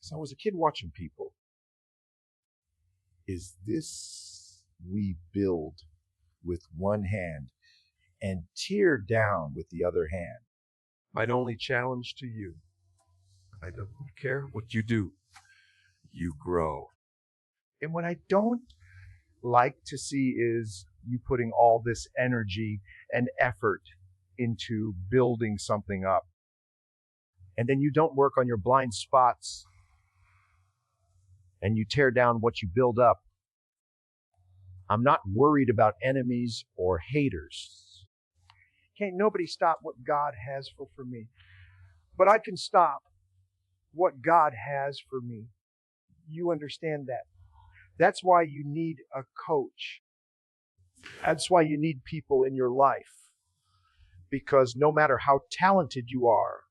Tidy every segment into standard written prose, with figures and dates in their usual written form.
So I was a kid watching people. Is this we build with one hand and tear down with the other hand? My only challenge to you, I don't care what you do, you grow. And what I don't like to see is you putting all this energy and effort into building something up. And then you don't work on your blind spots and you tear down what you build up. I'm not worried about enemies or haters. Can't nobody stop what God has for me. But I can stop what God has for me. You understand that? That's why you need a coach. That's why you need people in your life. Because no matter how talented you are,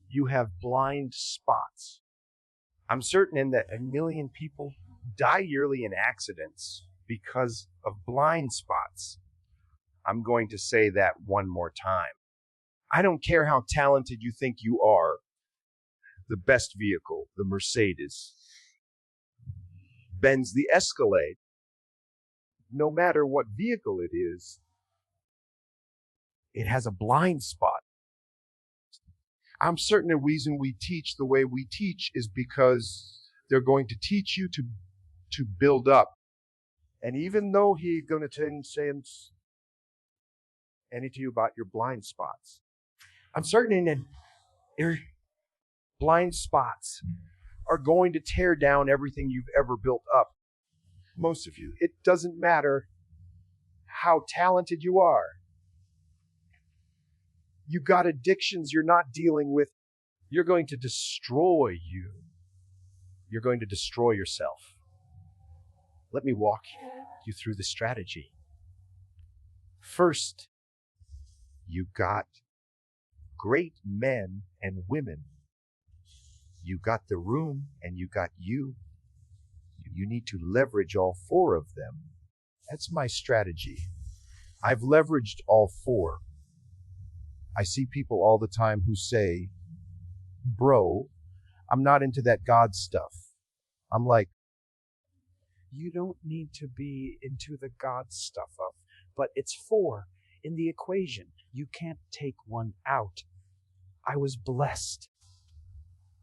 you have blind spots. I'm certain that 1 million people die yearly in accidents because of blind spots. I'm going to say that one more time. I don't care how talented you think you are. The best vehicle, the Mercedes, Benz, the Escalade, no matter what vehicle it is, it has a blind spot. I'm certain the reason we teach the way we teach is because they're going to teach you to build up. And even though he's going to say anything to you about your blind spots, I'm certain that your blind spots are going to tear down everything you've ever built up. Most of you. It doesn't matter how talented you are. You got addictions you're not dealing with. You're going to destroy you. You're going to destroy yourself. Let me walk you through the strategy. First, you got great men and women. You got the room and you got you. You need to leverage all 4 of them. That's my strategy. I've leveraged all 4. I see people all the time who say, bro, I'm not into that God stuff. I'm like, you don't need to be into the God stuff, but it's 4 in the equation. You can't take one out. I was blessed.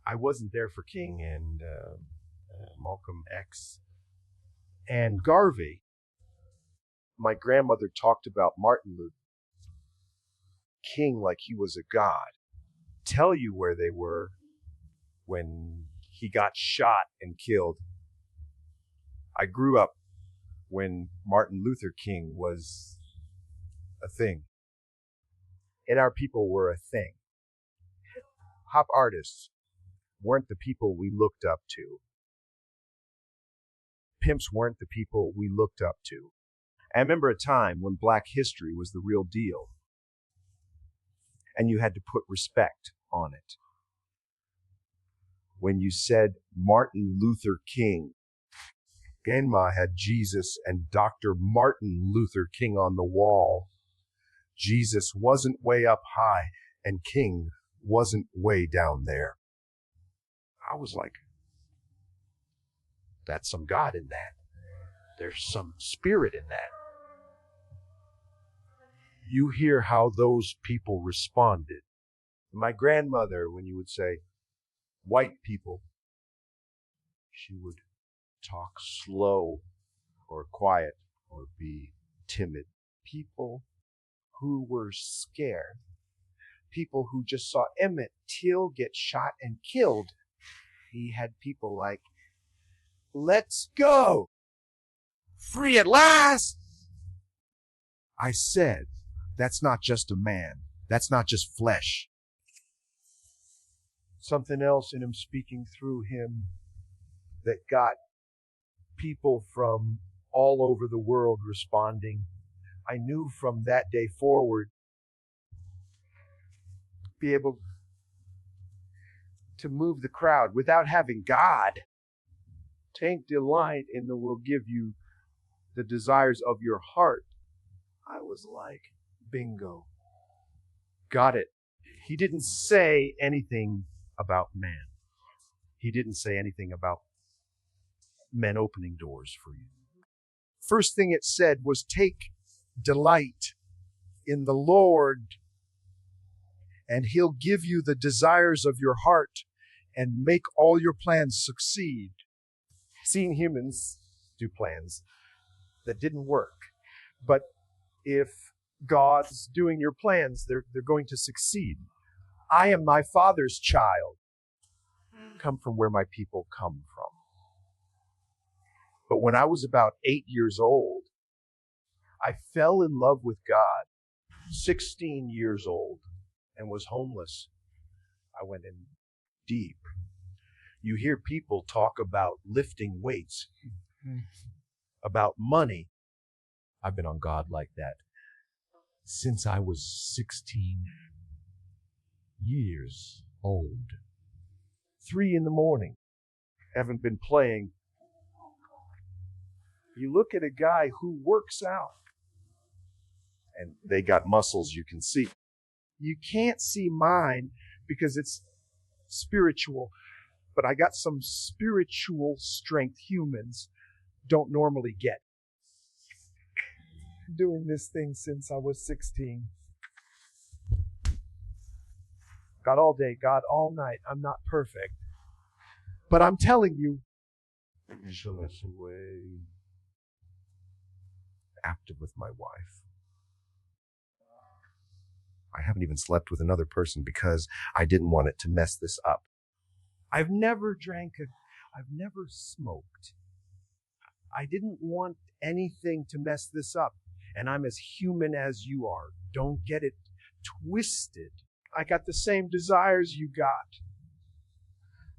I wasn't there for King and Malcolm X and Garvey. My grandmother talked about Martin Luther King like he was a god. Tell you where they were when he got shot and killed. I grew up when Martin Luther King was a thing. And our people were a thing. Pop artists weren't the people we looked up to. Pimps weren't the people we looked up to. I remember a time when Black history was the real deal. And you had to put respect on it. When you said Martin Luther King, Grandma had Jesus and Dr. Martin Luther King on the wall. Jesus wasn't way up high and King wasn't way down there. I was like, that's some God in that. There's some spirit in that. You hear how those people responded. My grandmother, when you would say, white people, she would talk slow or quiet or be timid. People who were scared. People who just saw Emmett Till get shot and killed. He had people like, let's go. Free at last. I said, that's not just a man. That's not just flesh. Something else in him speaking through him that got people from all over the world responding. I knew from that day forward, be able to move the crowd without having God. Take delight in the will give you the desires of your heart. I was like, bingo. Got it. He didn't say anything about man. He didn't say anything about men opening doors for you. First thing it said was take delight in the Lord, and He'll give you the desires of your heart and make all your plans succeed. Seen humans do plans that didn't work. But if God's doing your plans, they're going to succeed. I am my Father's child. Come from where my people come from. But when I was about 8 years old, I fell in love with God, 16 years old, and was homeless. I went in deep. You hear people talk about lifting weights, about money. I've been on God like that since I was 16 years old. 3 a.m, haven't been playing. You look at a guy who works out, and they got muscles you can see. You can't see mine because it's spiritual, but I got some spiritual strength humans don't normally get. Doing this thing since I was 16. God all day, God all night. I'm not perfect. But I'm telling you, active with my wife. I haven't even slept with another person because I didn't want it to mess this up. I've never I've never smoked. I didn't want anything to mess this up. And I'm as human as you are. Don't get it twisted. I got the same desires you got.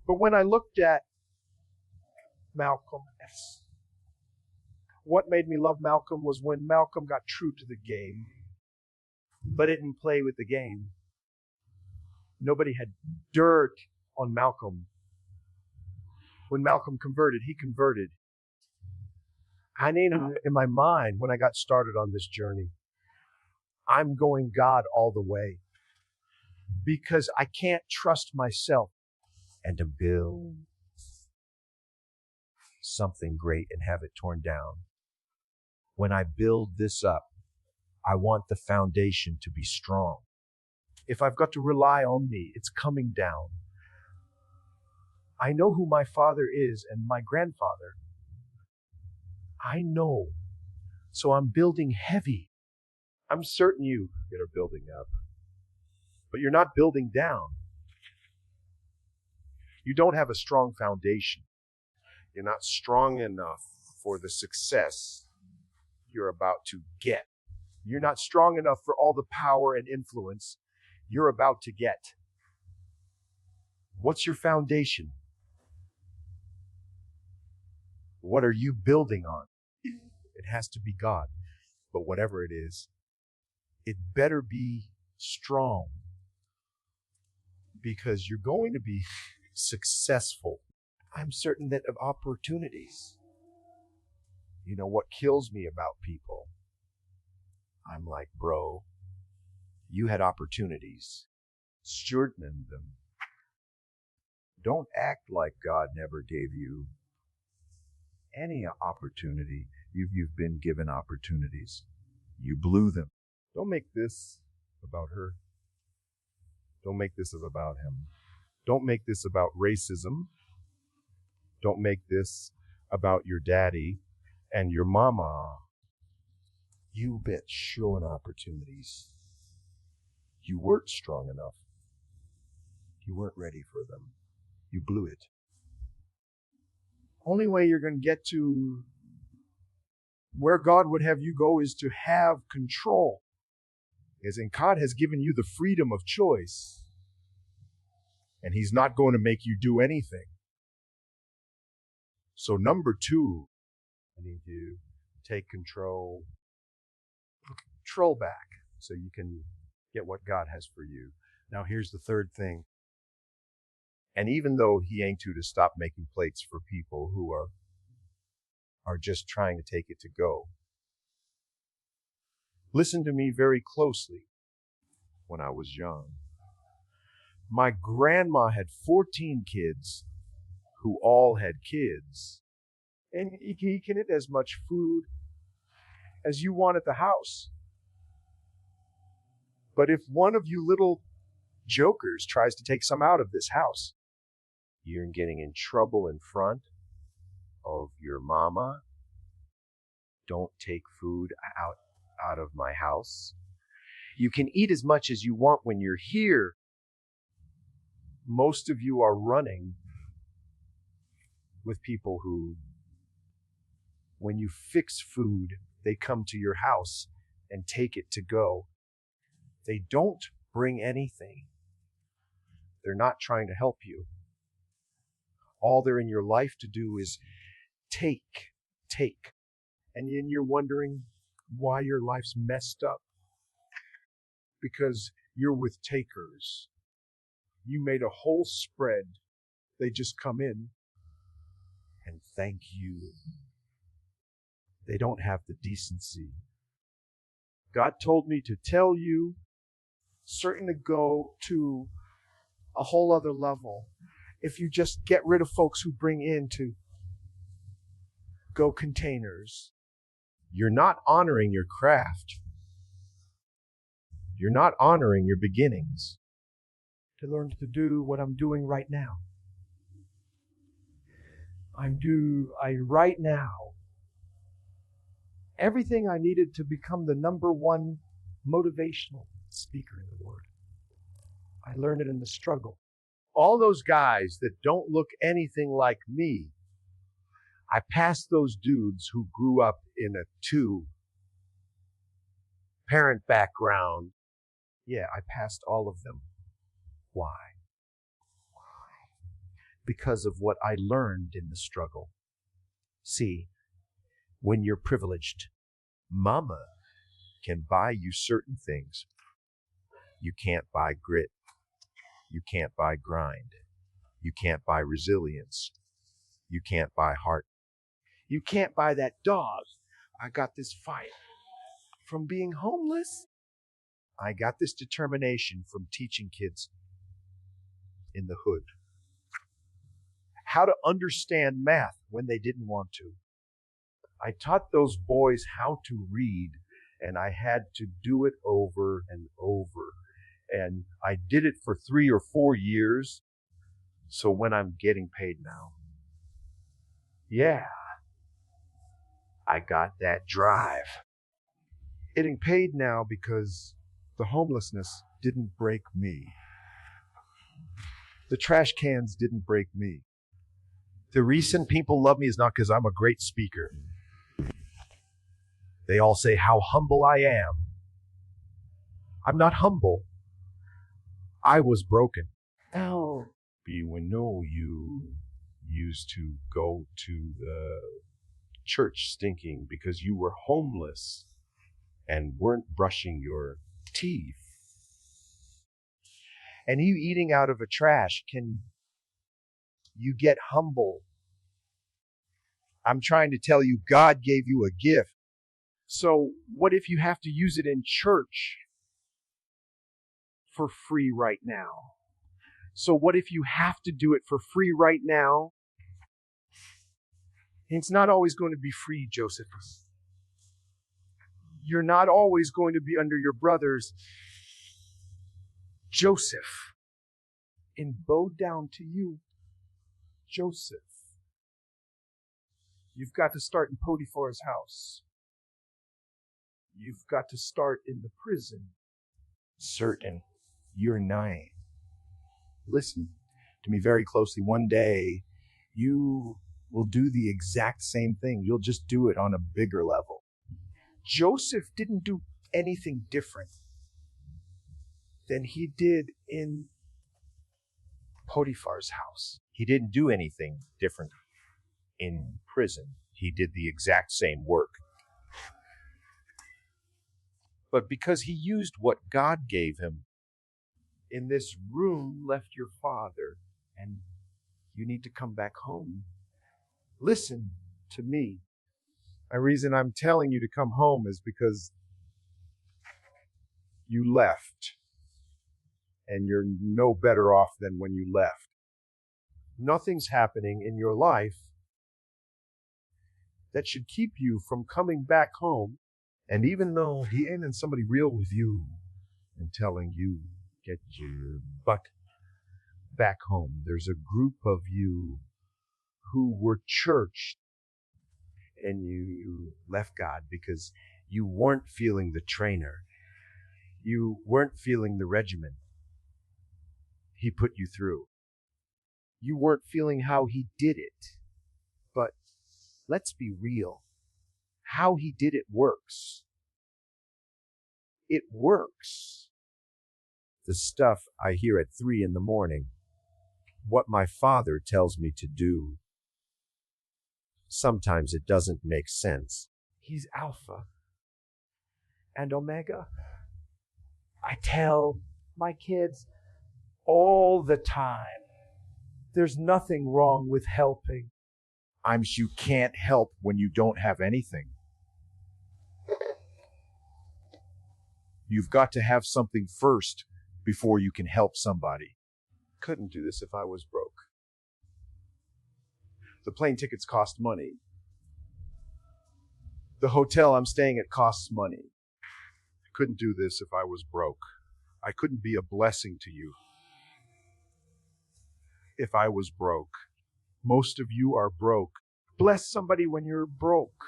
But when I looked at Malcolm, what made me love Malcolm was when Malcolm got true to the game, but didn't play with the game. Nobody had dirt on Malcolm. When Malcolm converted, he converted. I need in my mind when I got started on this journey, I'm going God all the way because I can't trust myself and to build something great and have it torn down. When I build this up, I want the foundation to be strong. If I've got to rely on me, it's coming down. I know who my father is and my grandfather. I know. So I'm building heavy. I'm certain you are building up. But you're not building down. You don't have a strong foundation. You're not strong enough for the success you're about to get. You're not strong enough for all the power and influence you're about to get. What's your foundation? What are you building on? It has to be God. But whatever it is, it better be strong because you're going to be successful. I'm certain that of opportunities. You know what kills me about people? I'm like, bro, you had opportunities. Steward them. Don't act like God never gave you any opportunity. You've been given opportunities. You blew them. Don't make this about her. Don't make this about him. Don't make this about racism. Don't make this about your daddy and your mama. You been showing opportunities. You weren't strong enough. You weren't ready for them. You blew it. Only way you're going to get to where God would have you go is to have control. As in, God has given you the freedom of choice. And He's not going to make you do anything. So number 2, I need you to take control back so you can get what God has for you. Now here's the third thing. And even though He ain't you to stop making plates for people who are just trying to take it to go, listen to me very closely. When I was young, my grandma had 14 kids who all had kids, and you can eat as much food as you want at the house. But if one of you little jokers tries to take some out of this house, you're getting in trouble in front of your mama. Don't take food out of my house. You can eat as much as you want when you're here. Most of you are running with people who, when you fix food, they come to your house and take it to go. They don't bring anything. They're not trying to help you. All they're in your life to do is take. And then you're wondering why your life's messed up. Because you're with takers. You made a whole spread. They just come in and thank you. They don't have the decency. God told me to tell you, certain to go to a whole other level. If you just get rid of folks who bring in to go containers, you're not honoring your craft. You're not honoring your beginnings. To learn to do what I'm doing right now. Right now, everything I needed to become the #1 motivational speaker in the world. I learned it in the struggle. All those guys that don't look anything like me, I passed those dudes who grew up in a 2-parent background. Yeah, I passed all of them. Why? Because of what I learned in the struggle. See, when you're privileged, mama can buy you certain things. You can't buy grit. You can't buy grind. You can't buy resilience. You can't buy heart. You can't buy that dog. I got this fight from being homeless. I got this determination from teaching kids in the hood how to understand math when they didn't want to. I taught those boys how to read, and I had to do it over and over. And I did it for 3 or 4 years. So when I'm getting paid now, yeah, I got that drive. Getting paid now because the homelessness didn't break me. The trash cans didn't break me. The reason people love me is not because I'm a great speaker. They all say how humble I am. I'm not humble. I was broken. Oh. We know you used to go to the church stinking because you were homeless and weren't brushing your teeth. And you eating out of a trash, can you get humble? I'm trying to tell you, God gave you a gift. So what if you have to use it in church for free right now? So what if you have to do it for free right now? It's not always going to be free, Joseph. You're not always going to be under your brothers. Joseph. And bow down to you, Joseph. You've got to start in Potiphar's house. You've got to start in the prison. Certain, you're 9. Listen to me very closely. One day, you will do the exact same thing. You'll just do it on a bigger level. Joseph didn't do anything different than he did in Potiphar's house. He didn't do anything different in prison. He did the exact same work. But because he used what God gave him, in this room left your father, and you need to come back home. Listen to me. The reason I'm telling you to come home is because you left, and you're no better off than when you left. Nothing's happening in your life that should keep you from coming back home. And even though he ain't in somebody real with you and telling you, get your butt back home, there's a group of you who were churched and you left God because you weren't feeling the trainer. You weren't feeling the regimen he put you through. You weren't feeling how he did it. But let's be real. How he did it works. It works. The stuff I hear at 3 a.m, what my father tells me to do, sometimes it doesn't make sense. He's Alpha and Omega. I tell my kids all the time, there's nothing wrong with helping. You can't help when you don't have anything. You've got to have something first before you can help somebody. Couldn't do this if I was broke. The plane tickets cost money. The hotel I'm staying at costs money. I couldn't do this if I was broke. I couldn't be a blessing to you if I was broke. Most of you are broke. Bless somebody when you're broke.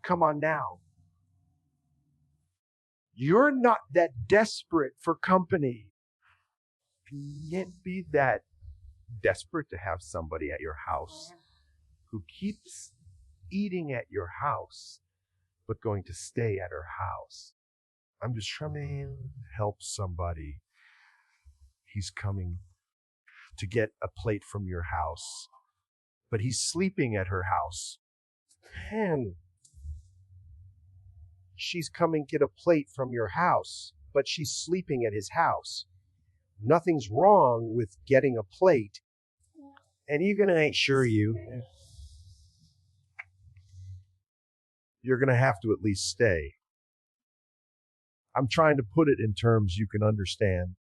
Come on now. You're not that desperate for company. You can't be that desperate to have somebody at your house who keeps eating at your house, but going to stay at her house. I'm just trying to help somebody. He's coming to get a plate from your house, but he's sleeping at her house. Man, she's coming to get a plate from your house, but she's sleeping at his house. Nothing's wrong with getting a plate, and even I ain't sure you're going to have to at least stay. I'm trying to put it in terms you can understand.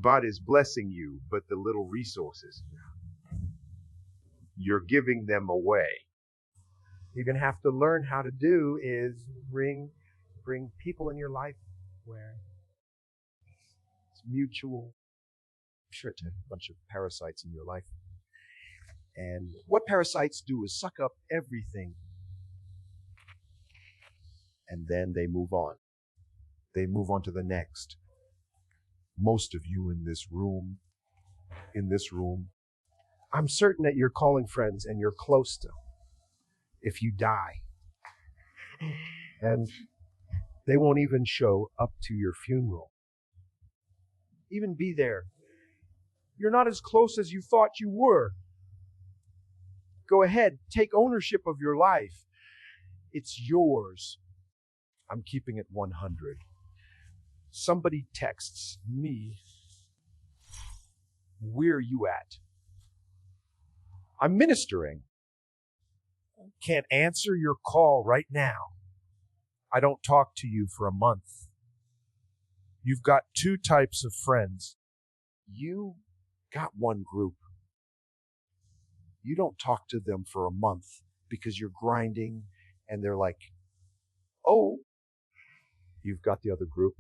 God is blessing you, but the little resources, you're giving them away. You're going to have to learn how to do is bring people in your life where it's mutual. I'm sure it's a bunch of parasites in your life. And what parasites do is suck up everything. And then they move on. They move on to the next. Most of you in this room, I'm certain that you're calling friends and you're close to them. If you die, and they won't even show up to your funeral, even be there. You're not as close as you thought you were. Go ahead, take ownership of your life. It's yours. I'm keeping it 100. Somebody texts me, where are you at? I'm ministering. Can't answer your call right now. I don't talk to you for a month. You've got 2 types of friends. You got one group. You don't talk to them for a month because you're grinding and they're like, oh. You've got the other group.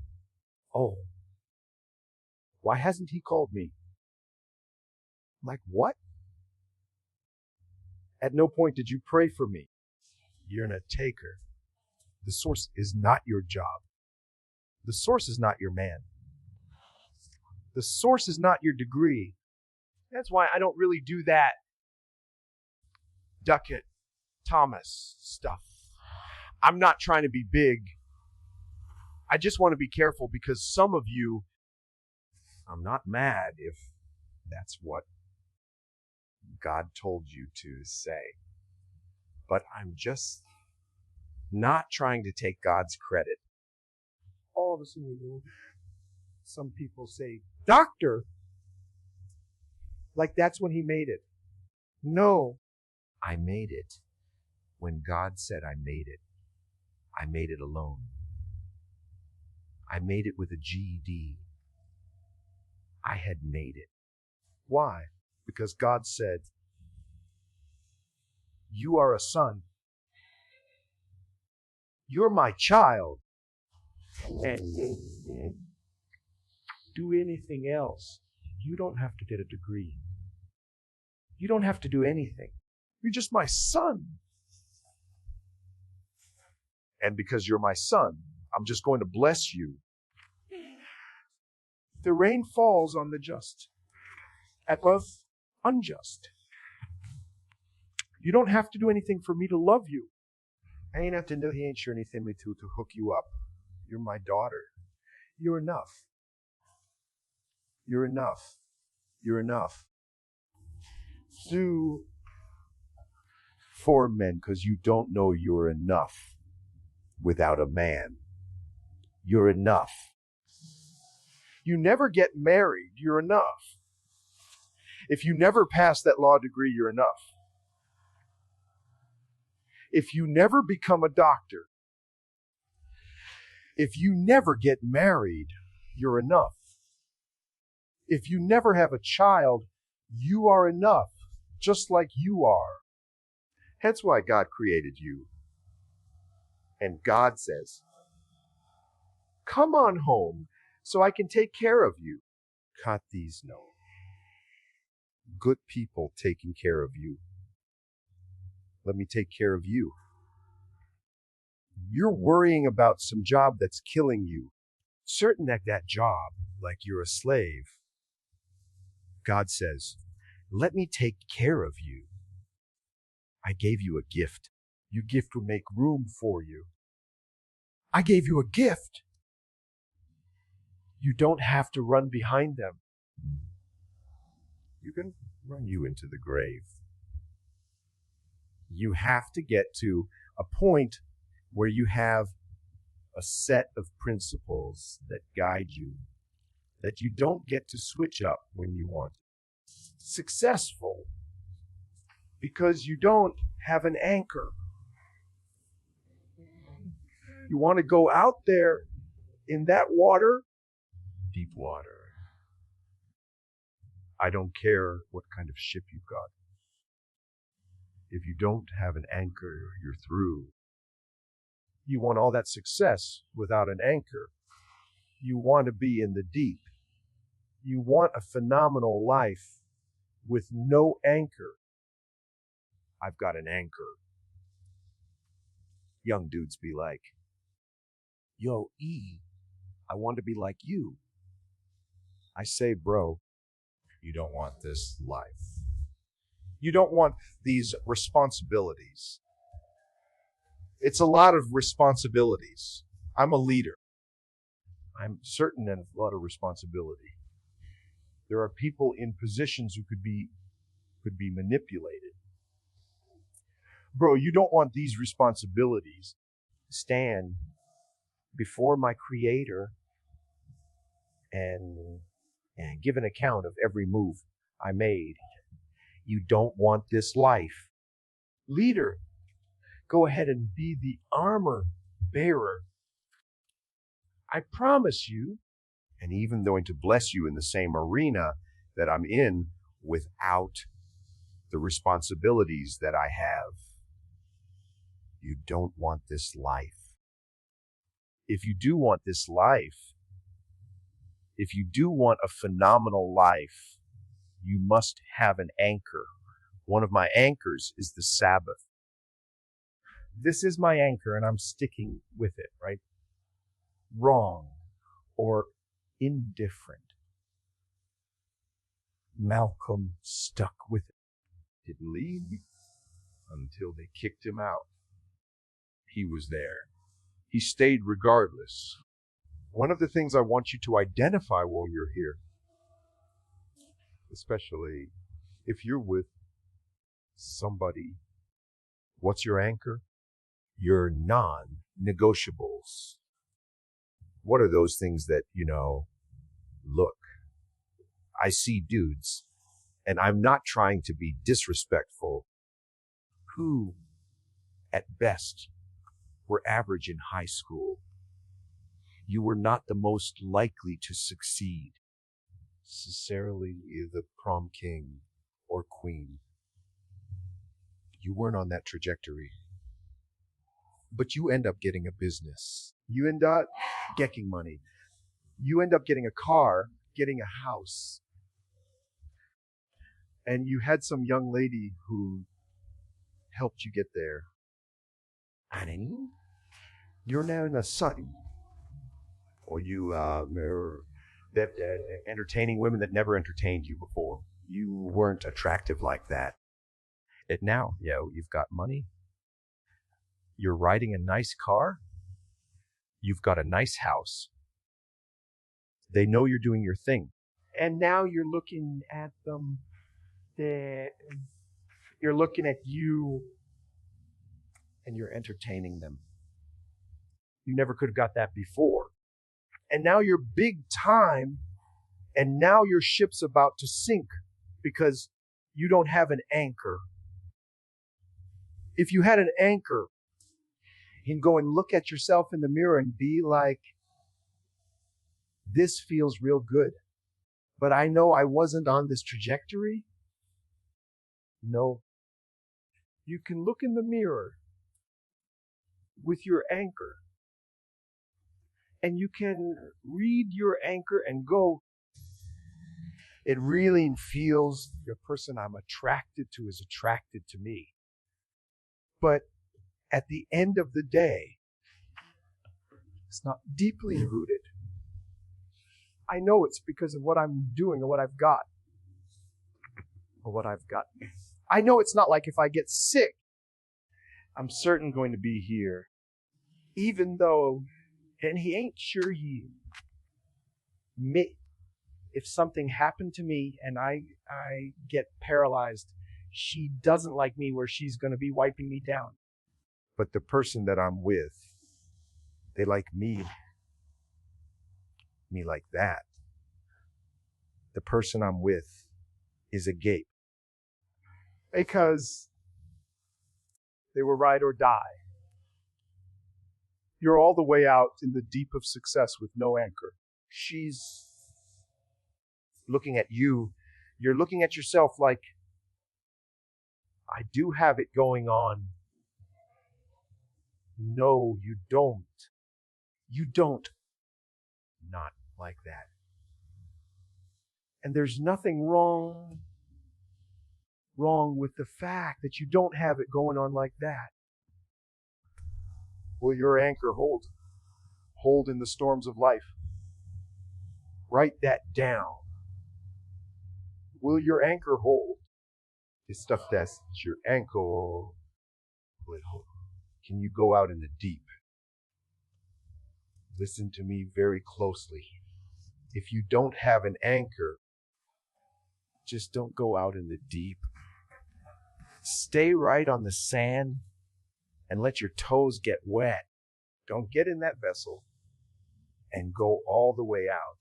Oh, why hasn't he called me? I'm like, what? At no point did you pray for me. You're an taker. The source is not your job. The source is not your man. The source is not your degree. That's why I don't really do that Duckett, Thomas stuff. I'm not trying to be big. I just want to be careful because some of you, I'm not mad if that's what God told you to say. But I'm just not trying to take God's credit. All of a sudden, some people say, doctor, like that's when he made it. No. I made it when God said I made it. I made it alone. I made it with a GED. I had made it. Why? Because God said, you are a son. You're my child. And do anything else. You don't have to get a degree. You don't have to do anything. You're just my son. And because you're my son, I'm just going to bless you. The rain falls on the just, at love unjust. You don't have to do anything for me to love you. I ain't have to do, he ain't sure anything me to hook you up. You're my daughter. You're enough. You're enough. You're enough. Do for men, because you don't know you're enough without a man. You're enough. You never get married, you're enough. If you never pass that law degree, you're enough. If you never become a doctor, if you never get married, you're enough. If you never have a child, you are enough, just like you are. That's why God created you. And God says, come on home so I can take care of you. Got these, no. Good people taking care of you. Let me take care of you. You're worrying about some job that's killing you. Certain that job, like you're a slave. God says, let me take care of you. I gave you a gift. Your gift will make room for you. I gave you a gift. You don't have to run behind them. You can run you into the grave. You have to get to a point where you have a set of principles that guide you, that you don't get to switch up when you want. Successful because you don't have an anchor. You want to go out there in that water, deep water. I don't care what kind of ship you've got. If you don't have an anchor, you're through. You want all that success without an anchor. You want to be in the deep. You want a phenomenal life with no anchor. I've got an anchor. Young dudes be like, yo, E, I want to be like you. I say, bro, you don't want this life. You don't want these responsibilities. It's a lot of responsibilities. I'm a leader. I'm certain of a lot of responsibility. There are people in positions who could be manipulated. Bro, you don't want these responsibilities to stand before my Creator and give an account of every move I made. You don't want this life. Leader, go ahead and be the armor bearer. I promise you, and even going to bless you in the same arena that I'm in without the responsibilities that I have. You don't want this life. If you do want this life, if you do want a phenomenal life, you must have an anchor. One of my anchors is the Sabbath. This is my anchor, and I'm sticking with it, right? Wrong or indifferent. Malcolm stuck with it. Didn't leave until they kicked him out. He was there. He stayed regardless. One of the things I want you to identify while you're here, especially if you're with somebody, what's your anchor? Your non-negotiables. What are those things that, look, I see dudes, and I'm not trying to be disrespectful, who, at best, were average in high school. You were not the most likely to succeed. necessarily the prom king or queen. You weren't on that trajectory. But you end up getting a business. You end up getting money. You end up getting a car, getting a house. And you had some young lady who helped you get there. And you're now in a son. Or you are entertaining women that never entertained you before. You weren't attractive like that. And now, you've got money. You're riding a nice car. You've got a nice house. They know you're doing your thing. And now you're looking at them. You're looking at you. And you're entertaining them. You never could have got that before. And now you're big time. And now your ship's about to sink because you don't have an anchor. If you had an anchor, you can go and look at yourself in the mirror and be like, this feels real good. But I know I wasn't on this trajectory. No. You can look in the mirror with your anchor. And you can read your anchor and go, it really feels the person I'm attracted to is attracted to me. But at the end of the day, it's not deeply rooted. I know it's because of what I'm doing or what I've got. Or what I've got. I know it's not like if I get sick, I'm certain going to be here. Even though, and he ain't sure if something happened to me and I get paralyzed, she doesn't like me where she's going to be wiping me down. But the person that I'm with, they like me like that. The person I'm with is a gape. Because they were ride or die. You're all the way out in the deep of success with no anchor. She's looking at you. You're looking at yourself like, I do have it going on. No, you don't. You don't. Not like that. And there's nothing wrong with the fact that you don't have it going on like that. Will your anchor hold? Hold in the storms of life. Write that down. Will your anchor hold? The stuff that's your anchor will hold. Can you go out in the deep? Listen to me very closely. If you don't have an anchor, just don't go out in the deep. Stay right on the sand and let your toes get wet. Don't get in that vessel and go all the way out.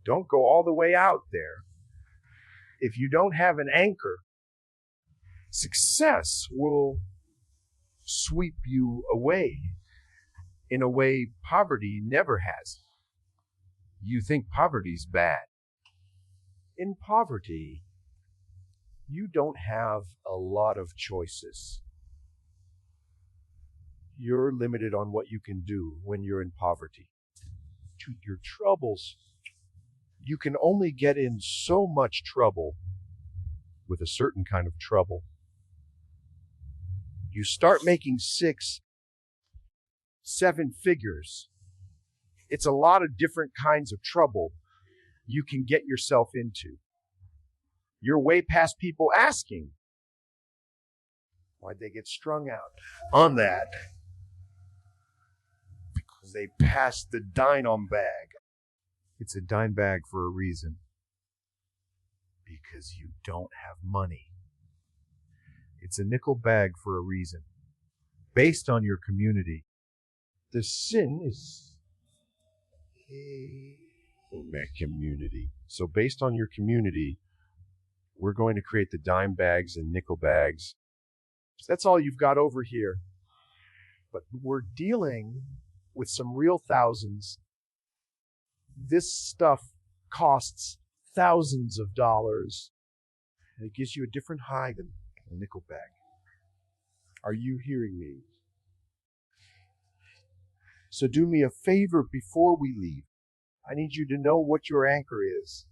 Don't go all the way out there. If you don't have an anchor, success will sweep you away in a way poverty never has. You think poverty's bad. In poverty, you don't have a lot of choices. You're limited on what you can do when you're in poverty. To your troubles, you can only get in so much trouble with a certain kind of trouble. You start making 6, 7 figures. It's a lot of different kinds of trouble you can get yourself into. You're way past people asking, why'd they get strung out on that? Because they passed the dime bag. It's a dime bag for a reason. Because you don't have money. It's a nickel bag for a reason. Based on your community. The sin is a community. So based on your community, we're going to create the dime bags and nickel bags. That's all you've got over here. But we're dealing with some real thousands. This stuff costs thousands of dollars, and it gives you a different high than a nickel bag. Are you hearing me? So do me a favor before we leave. I need you to know what your anchor is.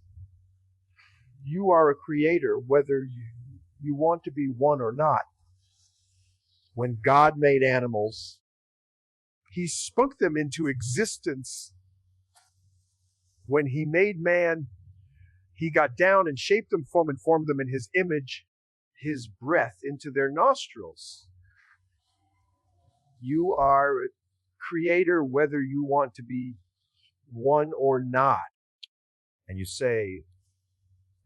You are a creator, whether you want to be one or not. When God made animals, He spoke them into existence. When He made man, He got down and shaped them and formed them in His image, His breath into their nostrils. You are a creator, whether you want to be one or not. And you say,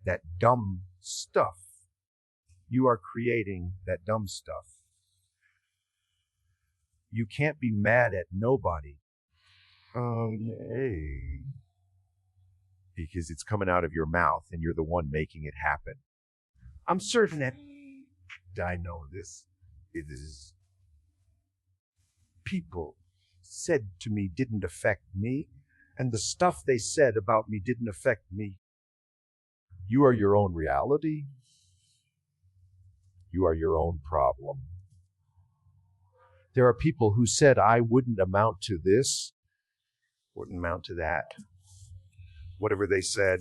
that dumb stuff. You are creating that dumb stuff. You can't be mad at nobody. Hey. Because it's coming out of your mouth and you're the one making it happen. I'm certain that I know this. It is people said to me didn't affect me, and the stuff they said about me didn't affect me. You are your own reality. You are your own problem. There are people who said I wouldn't amount to this, wouldn't amount to that. Whatever they said,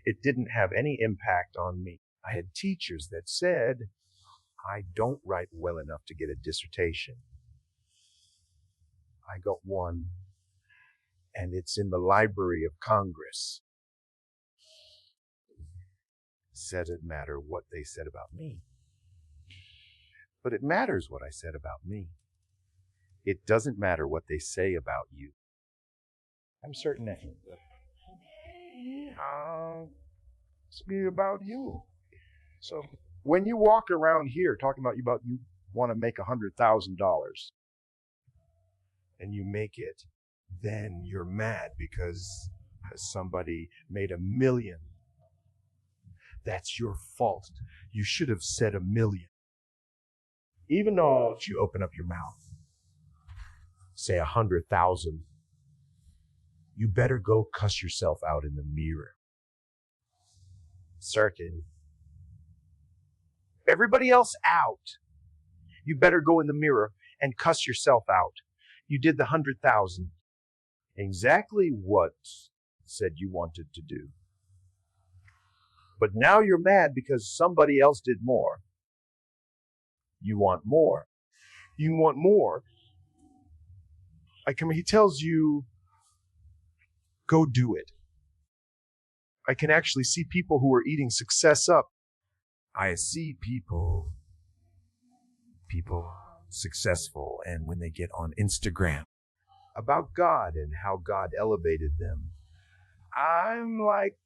it didn't have any impact on me. I had teachers that said, I don't write well enough to get a dissertation. I got one, and it's in the Library of Congress. Said it matter what they said about me. But it matters what I said about me. It doesn't matter what they say about you. I'm certain that it's me about you. So when you walk around here talking about you want to make $100,000 and you make it, then you're mad because somebody made $1 million. That's your fault. You should have said $1 million. Even though you open up your mouth, say 100,000, you better go cuss yourself out in the mirror. Certain. Everybody else out. You better go in the mirror and cuss yourself out. You did the 100,000. Exactly what said you wanted to do. But now you're mad because somebody else did more. You want more. You want more. He tells you, go do it. I can actually see people who are eating success up. I see people successful, and when they get on Instagram about God and how God elevated them, I'm like,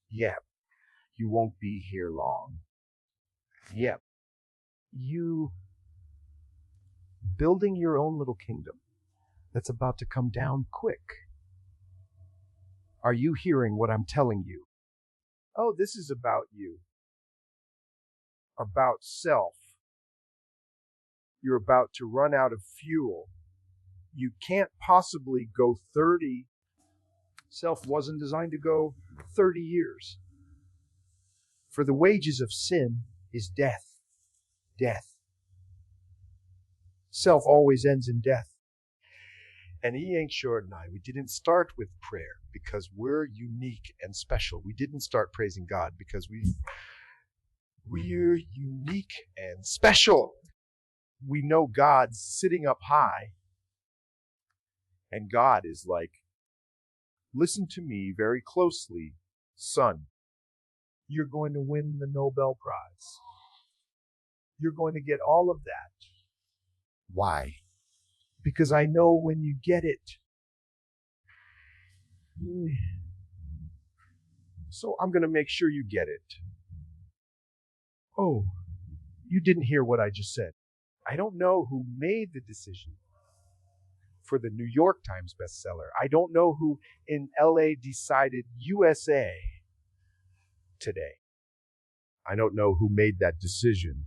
yep, you won't be here long. Yep. You building your own little kingdom that's about to come down quick. Are you hearing what I'm telling you? Oh, this is about you. About self. You're about to run out of fuel. You can't possibly go 30. Self wasn't designed to go 30 years. For the wages of sin is death. Death. Self always ends in death. And he ain't short and I. We didn't start with prayer because we're unique and special. We didn't start praising God because we're unique and special. We know God's sitting up high. And God is like, listen to me very closely, son. You're going to win the Nobel Prize. You're going to get all of that. Why? Because I know when you get it. So I'm going to make sure you get it. Oh, you didn't hear what I just said. I don't know who made the decision for the New York Times bestseller. I don't know who in LA decided USA today. I don't know who made that decision,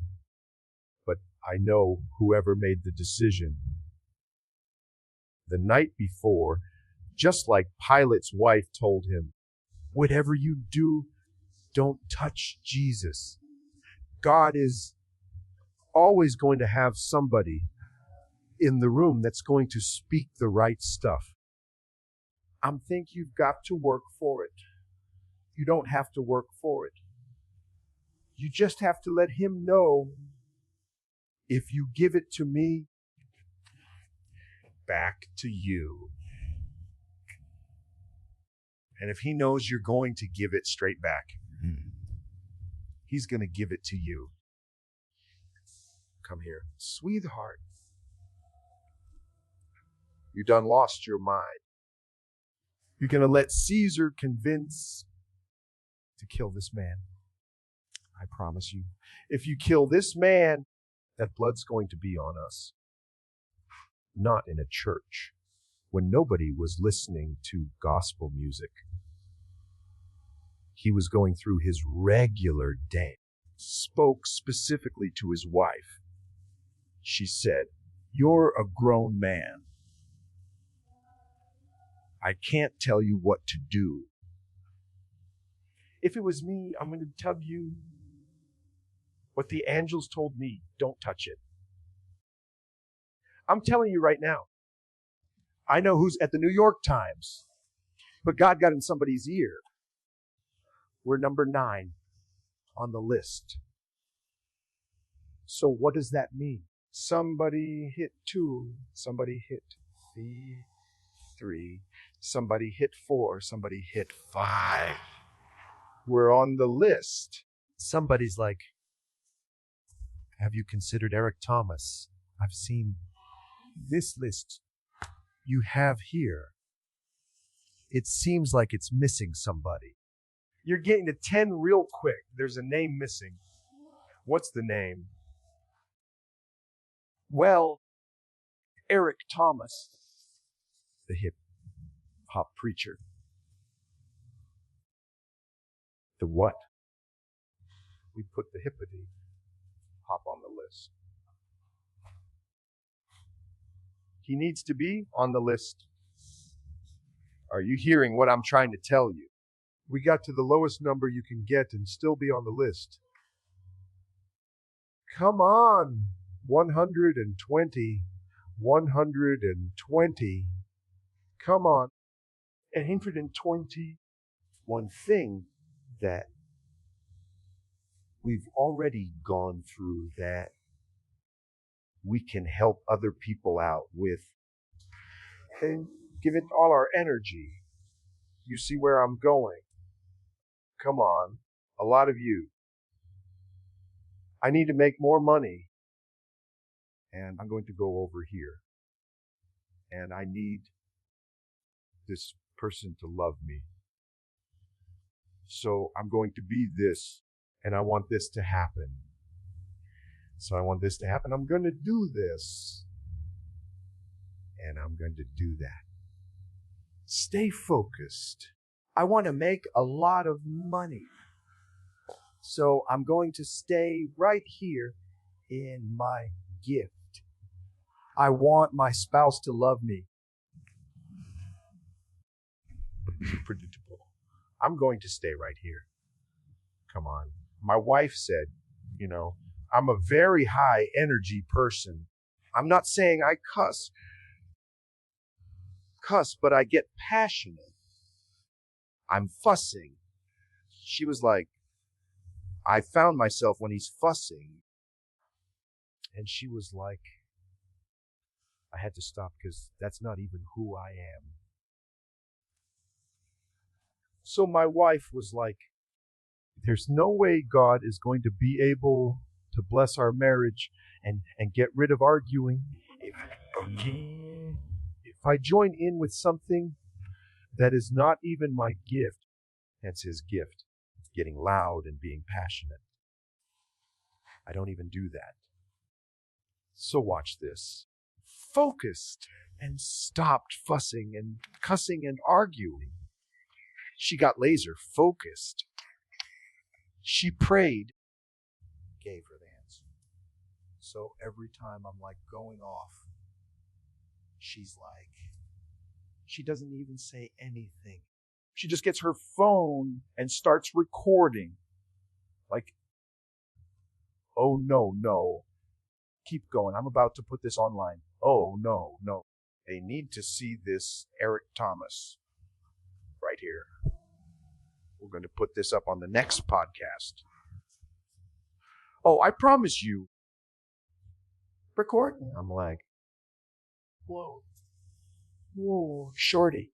but I know whoever made the decision the night before Just like Pilate's wife told him, whatever you do, don't touch Jesus. God is always going to have somebody in the room that's going to speak the right stuff. I think you've got to work for it. You don't have to work for it. You just have to let him know, if you give it to me, back to you. And if he knows you're going to give it straight back, he's going to give it to you. Come here. Sweetheart, you done lost your mind. You're going to let Caesar convince to kill this man. I promise you. If you kill this man, that blood's going to be on us. Not in a church, when nobody was listening to gospel music. He was going through his regular day. Spoke specifically to his wife. She said, "You're a grown man. I can't tell you what to do. If it was me, I'm going to tell you what the angels told me. Don't touch it." I'm telling you right now, I know who's at the New York Times, but God got in somebody's ear. We're number 9 on the list. So what does that mean? Somebody hit 2, somebody hit 3, somebody hit 4, somebody hit 5. We're on the list. Somebody's like, have you considered Eric Thomas? I've seen this list you have here. It seems like it's missing somebody. You're getting to 10 real quick. There's a name missing. What's the name? Well, Eric Thomas, the hip hop preacher. The what? We put the hippity hop on the list. He needs to be on the list. Are you hearing what I'm trying to tell you? We got to the lowest number you can get and still be on the list. Come on, 120, 120. Come on, 120. One thing that we've already gone through that we can help other people out with and give it all our energy. You see where I'm going? Come on, a lot of you. I need to make more money, and I'm going to go over here, and I need this person to love me. So I'm going to be this, and I want this to happen. So I want this to happen. I'm going to do this, and I'm going to do that. Stay focused. I want to make a lot of money. So I'm going to stay right here in my gift. I want my spouse to love me. Predictable. I'm going to stay right here. Come on. My wife said, I'm a very high energy person. I'm not saying I cuss, but I get passionate. I'm fussing. She was like, I found myself when he's fussing. And she was like, I had to stop because that's not even who I am. So my wife was like, there's no way God is going to be able to bless our marriage and get rid of arguing if I join in with something that is not even my gift. That's his gift, getting loud and being passionate. I don't even do that. So watch this. Focused and stopped fussing and cussing and arguing. She got laser focused. She prayed, gave her the answer. So every time I'm like going off, she's She doesn't even say anything. She just gets her phone and starts recording. Like, oh, no. Keep going. I'm about to put this online. Oh, no. They need to see this Eric Thomas right here. We're going to put this up on the next podcast. Oh, I promise you. Recording. I'm like, whoa, shorty.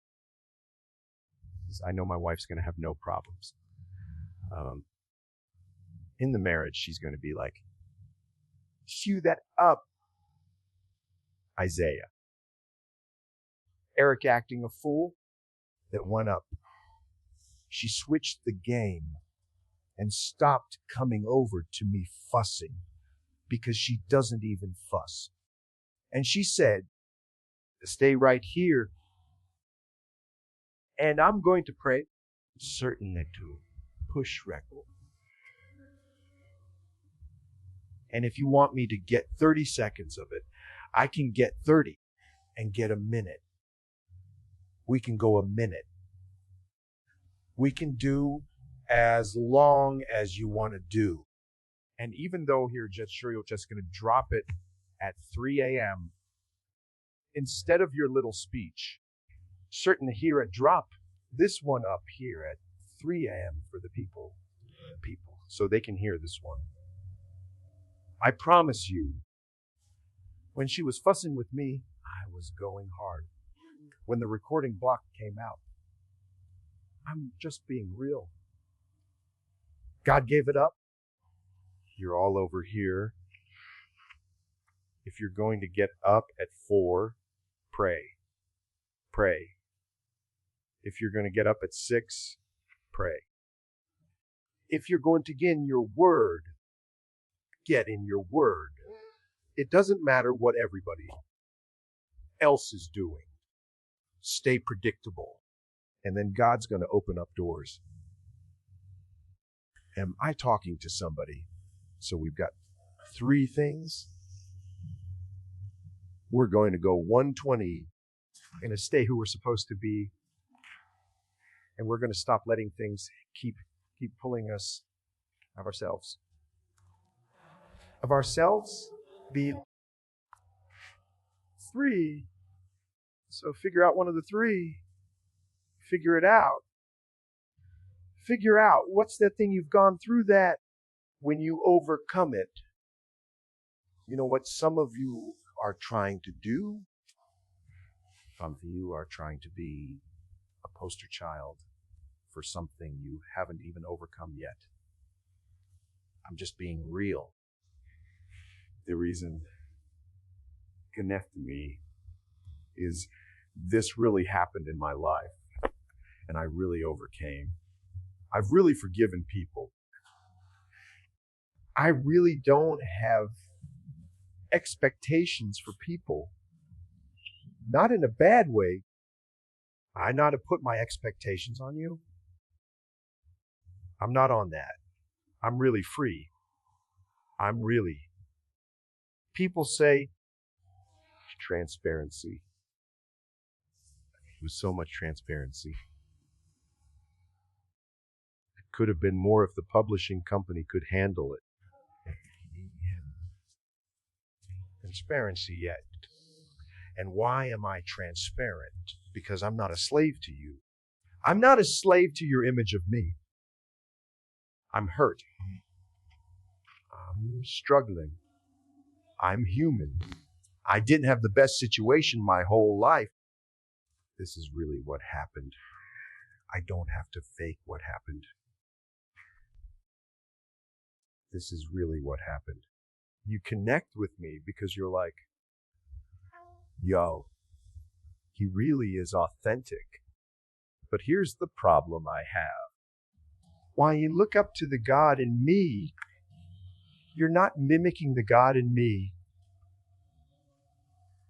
I know my wife's going to have no problems. In the marriage, she's going to be like, cue that up, Isaiah. Eric acting a fool, that went up. She switched the game and stopped coming over to me fussing, because she doesn't even fuss. And she said, stay right here, and I'm going to pray certainly to push record. And if you want me to get 30 seconds of it, I can get 30 and get a minute. We can go a minute. We can do as long as you want to do. And even though you're just going to drop it at 3 a.m., instead of your little speech, certain here at drop this one up here at 3 a.m. for the people, so they can hear this one. I promise you, when she was fussing with me, I was going hard. When the recording block came out, I'm just being real. God gave it up. You're all over here. If you're going to get up at 4, pray. If you're going to get up at 6, pray. If you're going to get in your word, get in your word. It doesn't matter what everybody else is doing. Stay predictable. And then God's going to open up doors. Am I talking to somebody? So we've got 3 things. We're going to go 120. We're going to stay who we're supposed to be. And we're going to stop letting things keep pulling us of ourselves. Of ourselves, be 3. So figure out one of the 3. Figure it out. Figure out what's that thing you've gone through that when you overcome it. You know what some of you are trying to do? Some of you are trying to be a poster child for something you haven't even overcome yet. I'm just being real. The reason connect to me is this really happened in my life, and I really overcame. I've really forgiven people. I really don't have expectations for people. Not in a bad way. I not to put my expectations on you. I'm not on that. I'm really free. People say transparency. It was so much transparency. It could have been more if the publishing company could handle it. Transparency yet. And why am I transparent? Because I'm not a slave to you. I'm not a slave to your image of me. I'm hurt. I'm struggling. I'm human. I didn't have the best situation my whole life. This is really what happened. I don't have to fake what happened. This is really what happened. You connect with me because you're like, yo, he really is authentic. But here's the problem I have. While you look up to the God in me, you're not mimicking the God in me.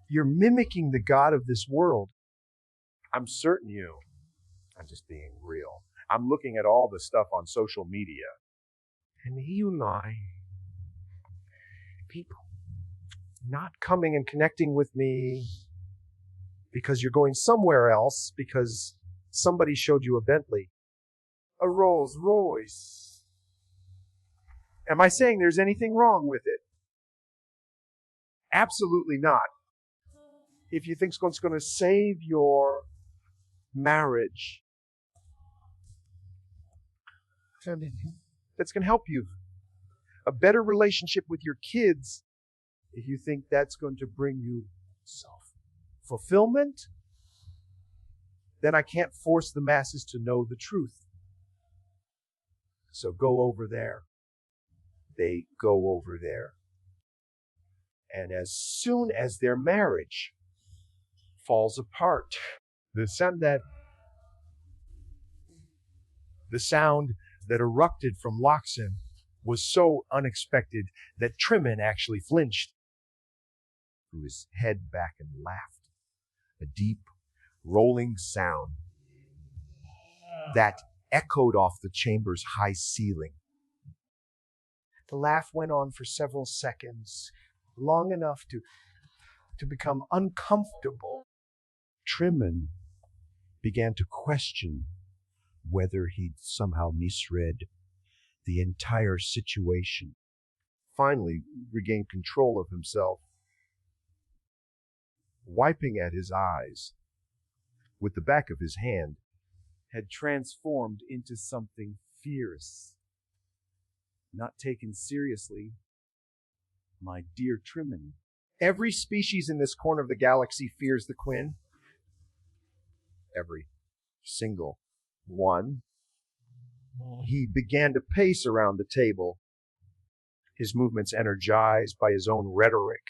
You're mimicking the God of this world. I'm certain I'm just being real. I'm looking at all the stuff on social media. And you lie. People not coming and connecting with me. because you're going somewhere else because somebody showed you a Bentley, a Rolls Royce. Am I saying there's anything wrong with it? Absolutely not. If you think it's going to save your marriage, that's going to help you. A better relationship with your kids, if you think that's going to bring you self-fulfillment, then I can't force the masses to know the truth. So go over there. They go over there. And as soon as their marriage falls apart, the sound that erupted from Loxin was so unexpected that Trimmin actually flinched, threw his head back and laughed. A deep, rolling sound that echoed off the chamber's high ceiling. The laugh went on for several seconds, long enough to become uncomfortable. Trimmin began to question whether he'd somehow misread the entire situation. Finally regained control of himself, wiping at his eyes with the back of his hand, had transformed into something fierce. Not taken seriously, my dear Trimmin. Every species in this corner of the galaxy fears the Quinn. Every single one. He began to pace around the table, his movements energized by his own rhetoric.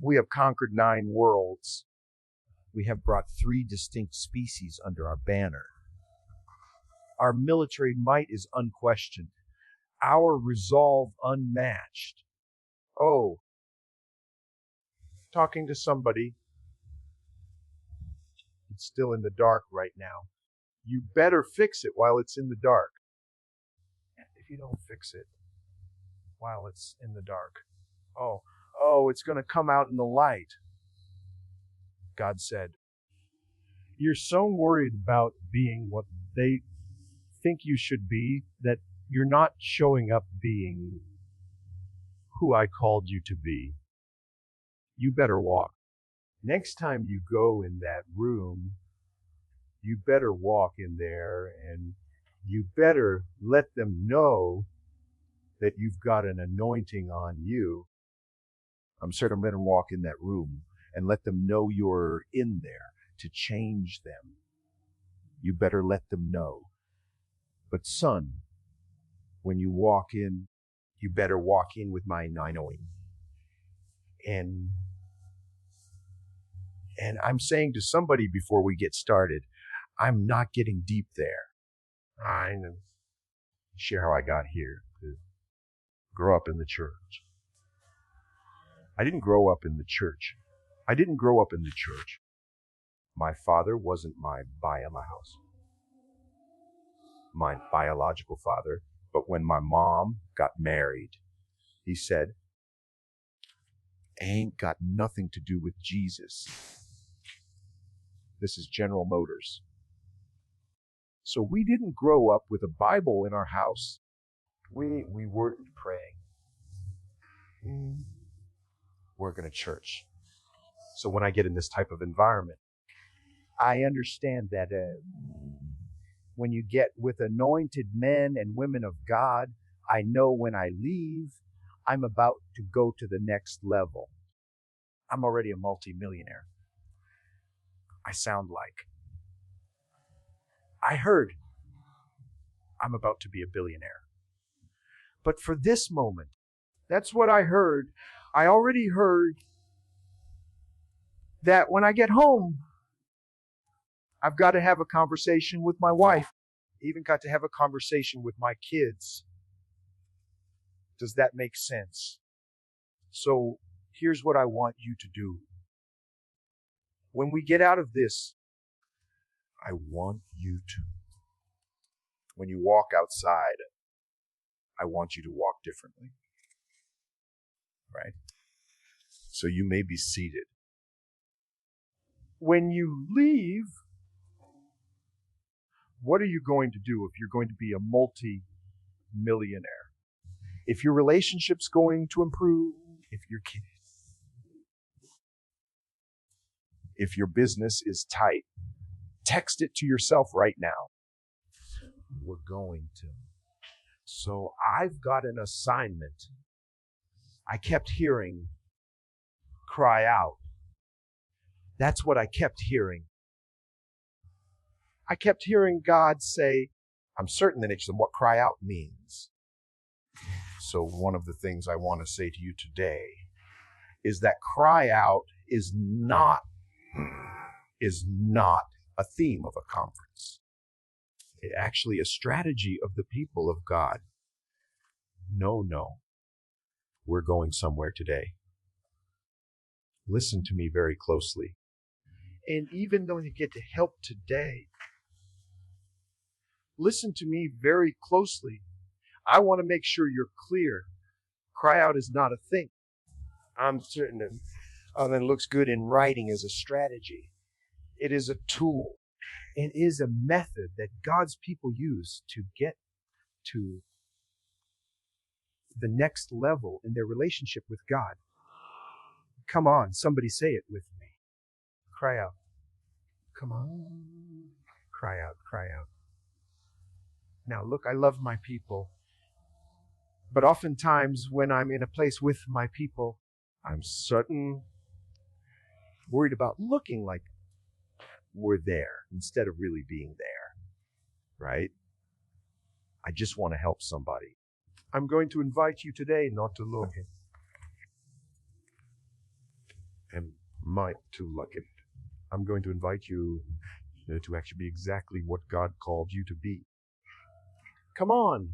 We have conquered 9 worlds. We have brought 3 distinct species under our banner. Our military might is unquestioned, our resolve unmatched. Oh, talking to somebody, it's still in the dark right now. You better fix it while it's in the dark. If you don't fix it while it's in the dark, it's going to come out in the light. God said, you're so worried about being what they think you should be that you're not showing up being who I called you to be. You better walk. Next time you go in that room, you better walk in there and you better let them know that you've got an anointing on you. I'm certain let them walk in that room and let them know you're in there to change them. You better let them know. But son, when you walk in, you better walk in with my anointing. And I'm saying to somebody before we get started, I'm not getting deep there. I share how I got here to grow up in the church. I didn't grow up in the church. My father wasn't my biological father, but when my mom got married, he said, ain't got nothing to do with Jesus. This is General Motors. So we didn't grow up with a Bible in our house. We weren't praying. We're going to church. So when I get in this type of environment, I understand that when you get with anointed men and women of God, I know when I leave, I'm about to go to the next level. I'm already a multimillionaire. I sound like. I heard I'm about to be a billionaire. But for this moment, that's what I heard. I already heard that when I get home, I've got to have a conversation with my wife. Even got to have a conversation with my kids. Does that make sense? So here's what I want you to do. When we get out of this, I want you to, when you walk outside, I want you to walk differently. Right? So you may be seated. When you leave, what are you going to do if you're going to be a multi-millionaire? If your relationship's going to improve, if your business is tight, text it to yourself right now. We're going to. So I've got an assignment. I kept hearing, cry out. That's what I kept hearing. I kept hearing God say, I'm certain that it's what cry out means. So one of the things I want to say to you today is that cry out is not a theme of a conference. It's actually a strategy of the people of God. No, we're going somewhere today. Listen to me very closely. And even though you get to help today, listen to me very closely. I want to make sure you're clear. Cry out is not a thing. I'm certain that it looks good in writing as a strategy. It is a tool. It is a method that God's people use to get to the next level in their relationship with God. Come on, somebody say it with me. Cry out. Come on. Cry out, cry out. Now, look, I love my people. But oftentimes when I'm in a place with my people, I'm worried about looking like we're there instead of really being there, right? I just want to help somebody. I'm going to invite you today not to look and might to look it. I'm going to invite you to actually be exactly what God called you to be. Come on,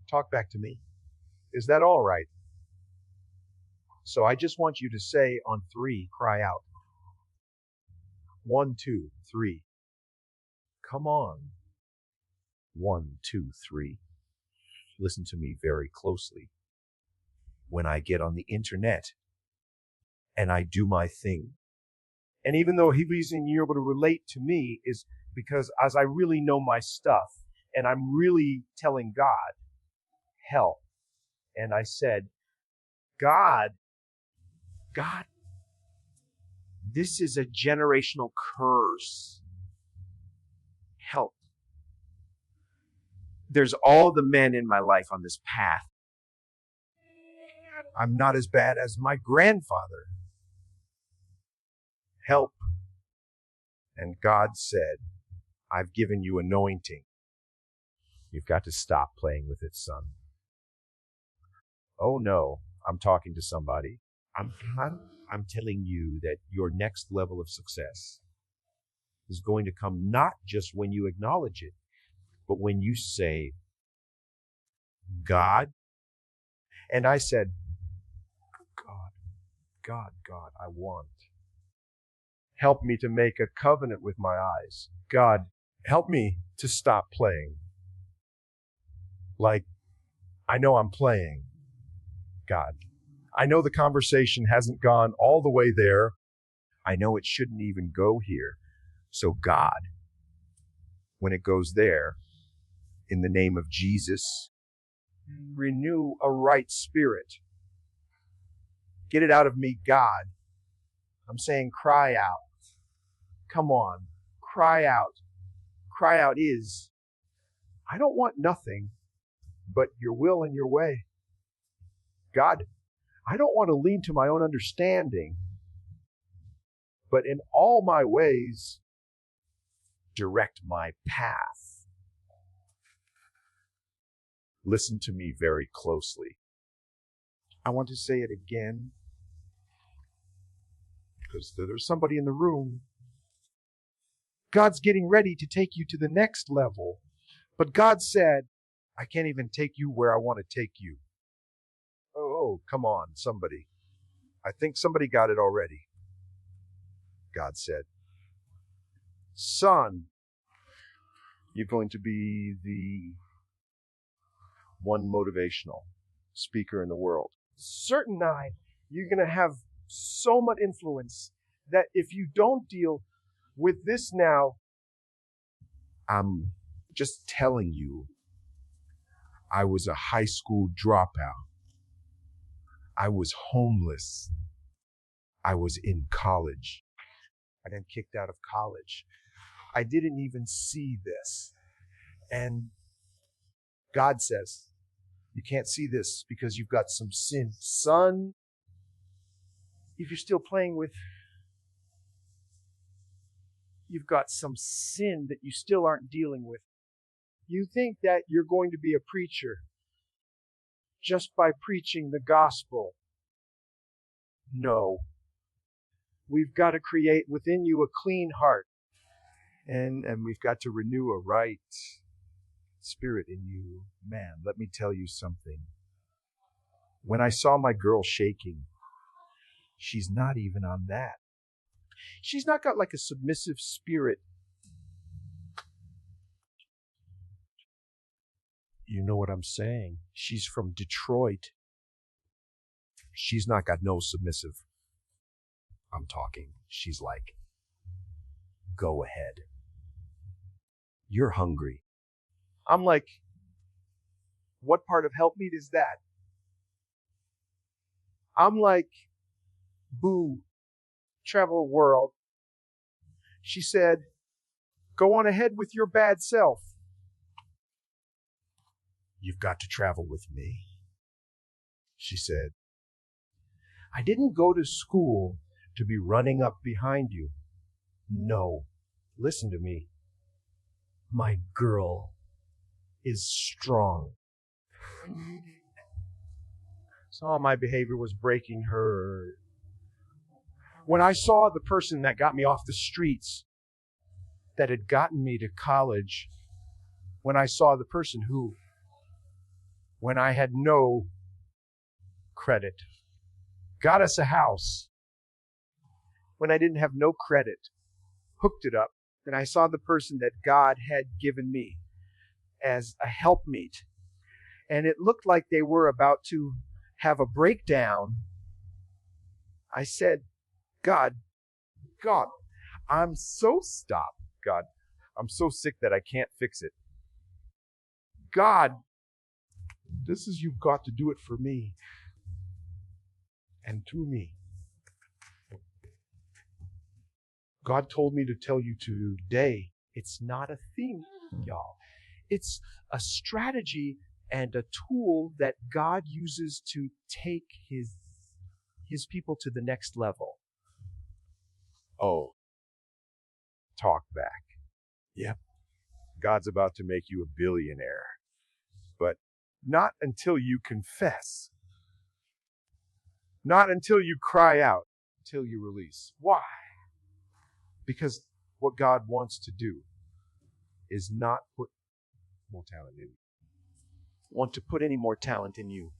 talk back to me. Is that all right? So I just want you to say on 3, cry out. 1, 2, 3. Come on. 1, 2, 3. Listen to me very closely. When I get on the internet and I do my thing, and even though the reason you're able to relate to me is because as I really know my stuff and I'm really telling God, help. And I said, God, this is a generational curse. Help. There's all the men in my life on this path. I'm not as bad as my grandfather. Help. And God said, I've given you anointing. You've got to stop playing with it, son. Oh no, I'm talking to somebody. I'm telling you that your next level of success is going to come not just when you acknowledge it, but when you say, God. And I said, God, I want. Help me to make a covenant with my eyes. God, help me to stop playing. Like, I know I'm playing. God, I know the conversation hasn't gone all the way there. I know it shouldn't even go here. So God, when it goes there, in the name of Jesus, renew a right spirit. Get it out of me, God. I'm saying cry out. Come on, cry out. Cry out is, I don't want nothing but your will and your way. God, I don't want to lean to my own understanding, but in all my ways, direct my path. Listen to me very closely. I want to say it again because there's somebody in the room. God's getting ready to take you to the next level, but God said, I can't even take you where I want to take you. Oh, come on, somebody. I think somebody got it already. God said, son, you're going to be the one motivational speaker in the world. Certain night, you're going to have so much influence that if you don't deal With this now, I'm just telling you, I was a high school dropout. I was homeless. I was in college. I got kicked out of college. I didn't even see this. And God says, you can't see this because you've got some sin. Son, if you're still playing with, you've got some sin that you still aren't dealing with. You think that you're going to be a preacher just by preaching the gospel. No. We've got to create within you a clean heart. And we've got to renew a right spirit in you. Man, let me tell you something. When I saw my girl shaking, she's not even on that. She's not got like a submissive spirit. You know what I'm saying? She's from Detroit. She's not got no submissive. I'm talking. She's like, go ahead. You're hungry. I'm like, what part of help meet is that? I'm like, boo, travel world. She said, go on ahead with your bad self. You've got to travel with me. She said, I didn't go to school to be running up behind you. No, listen to me. My girl is strong. Saw my behavior was breaking her. When I saw the person that got me off the streets, that had gotten me to college, when I saw the person who, when I had no credit, got us a house, when I didn't have no credit, hooked it up, then I saw the person that God had given me as a helpmeet. And it looked like they were about to have a breakdown. I said, God, I'm so sick that I can't fix it. God, this is, you've got to do it for me and to me. God told me to tell you today, it's not a thing, y'all. It's a strategy and a tool that God uses to take his people to the next level. Oh, talk back. Yep. God's about to make you a billionaire. But not until you confess. Not until you cry out, until you release. Why? Because what God wants to do is not put more talent in you. Want to put any more talent in you.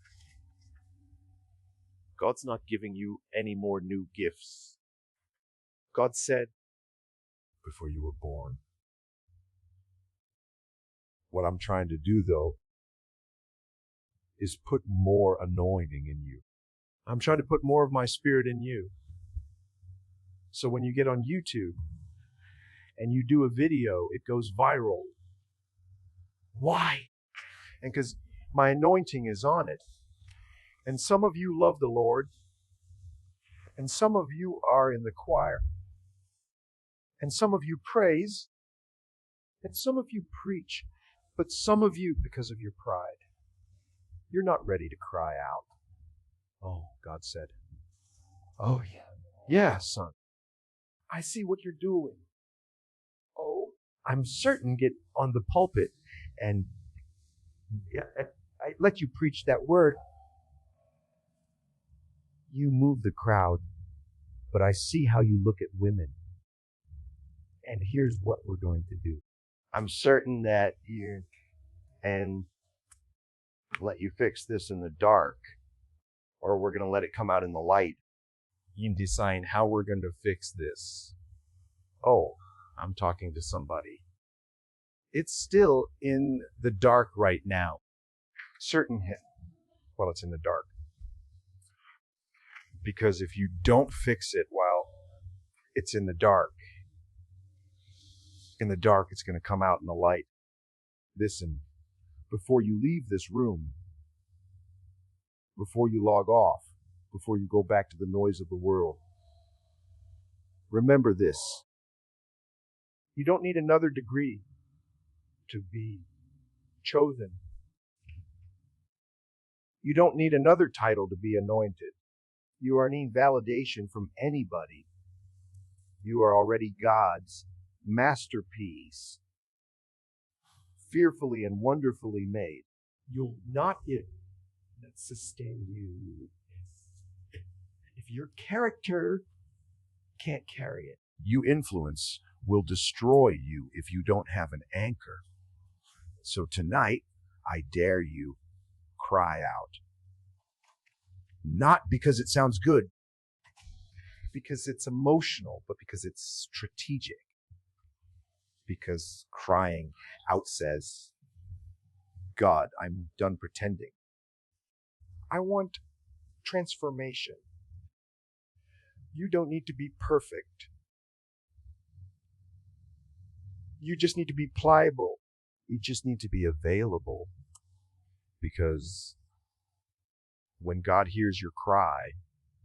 God's not giving you any more new gifts. God said, before you were born. What I'm trying to do, though, is put more anointing in you. I'm trying to put more of my spirit in you. So when you get on YouTube and you do a video, it goes viral. Why? And because my anointing is on it. And some of you love the Lord. And some of you are in the choir. And some of you praise. And some of you preach. But some of you, because of your pride, you're not ready to cry out. Oh, God said, oh, yeah. Yeah, son. I see what you're doing. Oh, I'm certain get on the pulpit and I let you preach that word. You move the crowd, but I see how you look at women. And here's what we're going to do. I'm certain that you're, and let you fix this in the dark, or we're going to let it come out in the light. You decide how we're going to fix this. Oh, I'm talking to somebody. It's still in the dark right now. Well, it's in the dark. Because if you don't fix it while it's in the dark, In the dark, it's going to come out in the light. Listen, before you leave this room, before you log off, before you go back to the noise of the world, remember this. You don't need another degree to be chosen. You don't need another title to be anointed. You are need validation from anybody. You are already God's masterpiece, fearfully and wonderfully made. You're not it that sustain you. If your character can't carry it. You influence will destroy you if you don't have an anchor. So tonight, I dare you, cry out. Not because it sounds good, because it's emotional, but because it's strategic. Because crying out says, God, I'm done pretending. I want transformation. You don't need to be perfect. You just need to be pliable. You just need to be available. Because when God hears your cry,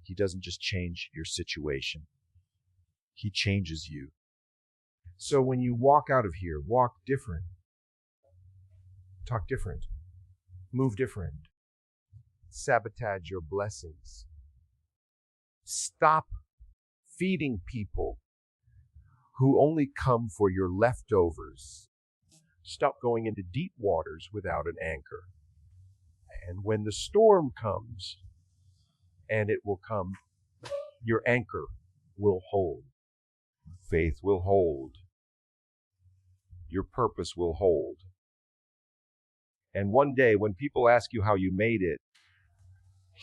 He doesn't just change your situation. He changes you. So when you walk out of here, walk different. Talk different. Move different. Sabotage your blessings. Stop feeding people who only come for your leftovers. Stop going into deep waters without an anchor. And when the storm comes, and it will come, your anchor will hold. Faith will hold. Your purpose will hold. And one day, when people ask you how you made it,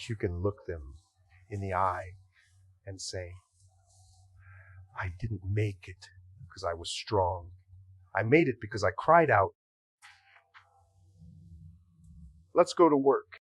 you can look them in the eye and say, I didn't make it because I was strong. I made it because I cried out. Let's go to work.